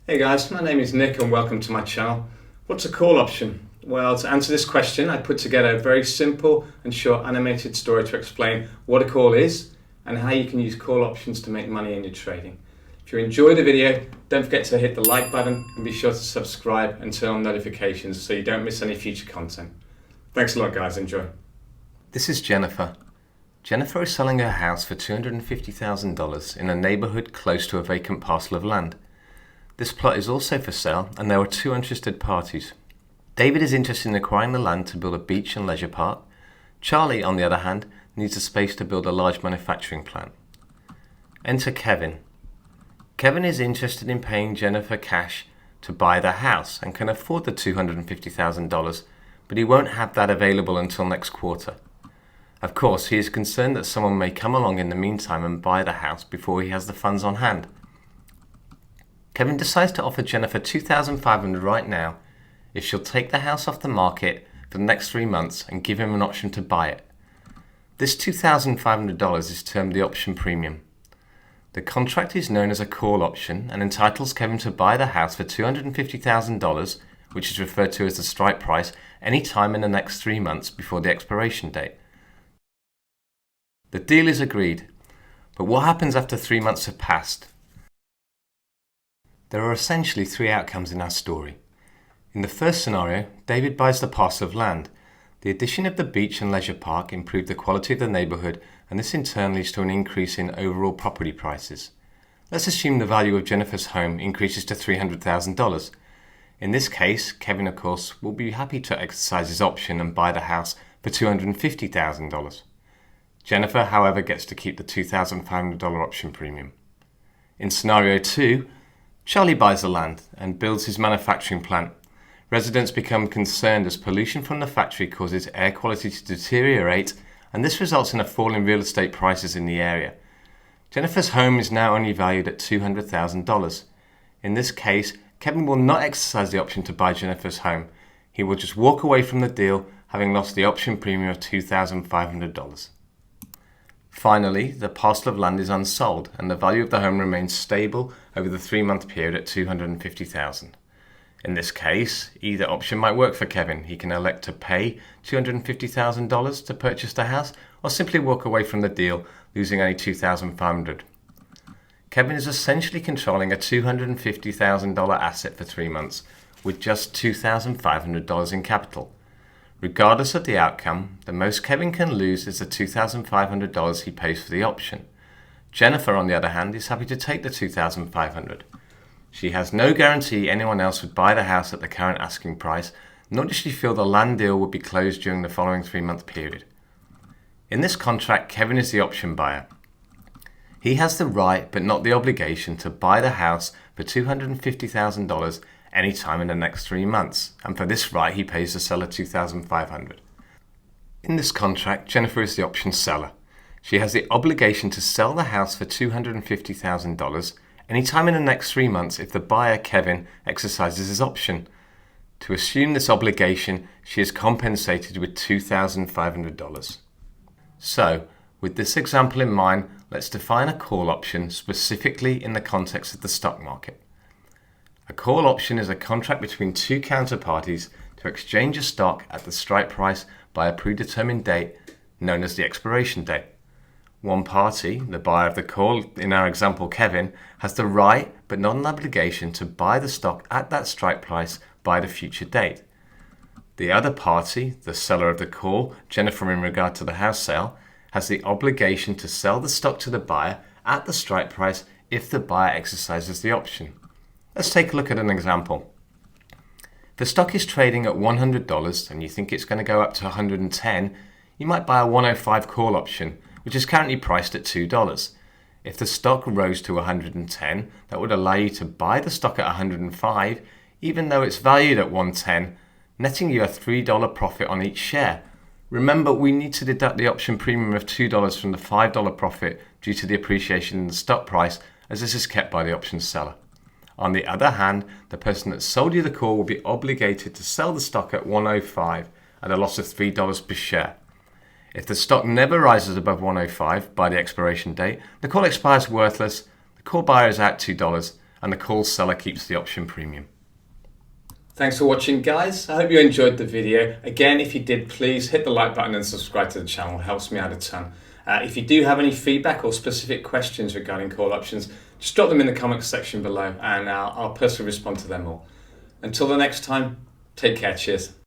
Hey guys, my name is Nick and welcome to my channel. What's a call option? Well, to answer this question, I put together a very simple and short animated story to explain what a call is and how you can use call options to make money in your trading. If you enjoyed the video, don't forget to hit the like button and be sure to subscribe and turn on notifications so you don't miss any future content. Thanks a lot guys, enjoy. This is Jennifer. Jennifer is selling her house for $250,000 in a neighbourhood close to a vacant parcel of land. This plot is also for sale and there are two interested parties. David is interested in acquiring the land to build a beach and leisure park. Charlie, on the other hand, needs a space to build a large manufacturing plant. Enter Kevin. Kevin is interested in paying Jennifer cash to buy the house and can afford the $250,000, but he won't have that available until next quarter. Of course, he is concerned that someone may come along in the meantime and buy the house before he has the funds on hand. Kevin decides to offer Jennifer $2,500 right now if she'll take the house off the market for the next 3 months and give him an option to buy it. This $2,500 is termed the option premium. The contract is known as a call option and entitles Kevin to buy the house for $250,000, which is referred to as the strike price, any time in the next 3 months before the expiration date. The deal is agreed, but what happens after 3 months have passed? There are essentially three outcomes in our story. In the first scenario, David buys the parcel of land. The addition of the beach and leisure park improved the quality of the neighbourhood, and this in turn leads to an increase in overall property prices. Let's assume the value of Jennifer's home increases to $300,000. In this case, Kevin, of course, will be happy to exercise his option and buy the house for $250,000. Jennifer, however, gets to keep the $2,500 option premium. In scenario 2, Charlie buys the land and builds his manufacturing plant. Residents become concerned as pollution from the factory causes air quality to deteriorate, and this results in a fall in real estate prices in the area. Jennifer's home is now only valued at $200,000. In this case, Kevin will not exercise the option to buy Jennifer's home. He will just walk away from the deal, having lost the option premium of $2,500. Finally, the parcel of land is unsold and the value of the home remains stable over the 3-month period at $250,000. In this case, either option might work for Kevin. He can elect to pay $250,000 to purchase the house or simply walk away from the deal, losing only $2,500. Kevin is essentially controlling a $250,000 asset for 3 months with just $2,500 in capital. Regardless of the outcome, the most Kevin can lose is the $2,500 he pays for the option. Jennifer, on the other hand, is happy to take the $2,500. She has no guarantee anyone else would buy the house at the current asking price, nor does she feel the land deal would be closed during the following 3-month period. In this contract, Kevin is the option buyer. He has the right, but not the obligation, to buy the house for $250,000 any time in the next 3 months, and for this right he pays the seller $2,500. In this contract, Jennifer is the option seller. She has the obligation to sell the house for $250,000 any time in the next 3 months if the buyer, Kevin, exercises his option. To assume this obligation, she is compensated with $2,500. So, with this example in mind, let's define a call option specifically in the context of the stock market. A call option is a contract between two counterparties to exchange a stock at the strike price by a predetermined date known as the expiration date. One party, the buyer of the call, in our example Kevin, has the right but not an obligation to buy the stock at that strike price by the future date. The other party, the seller of the call, Jennifer in regard to the house sale, has the obligation to sell the stock to the buyer at the strike price if the buyer exercises the option. Let's take a look at an example. If the stock is trading at $100 and you think it's going to go up to $110, you might buy a 105 call option, which is currently priced at $2. If the stock rose to $110, that would allow you to buy the stock at $105, even though it's valued at $110, netting you a $3 profit on each share. Remember, we need to deduct the option premium of $2 from the $5 profit due to the appreciation in the stock price, as this is kept by the option seller. On the other hand, the person that sold you the call will be obligated to sell the stock at $105 at a loss of $3 per share. If the stock never rises above $105 by the expiration date, the call expires worthless, the call buyer is out $2, and the call seller keeps the option premium. Thanks for watching, guys. I hope you enjoyed the video. Again, if you did, please hit the like button and subscribe to the channel. It helps me out a ton. If you do have any feedback or specific questions regarding call options, just drop them in the comments section below and I'll personally respond to them all. Until the next time, take care. Cheers.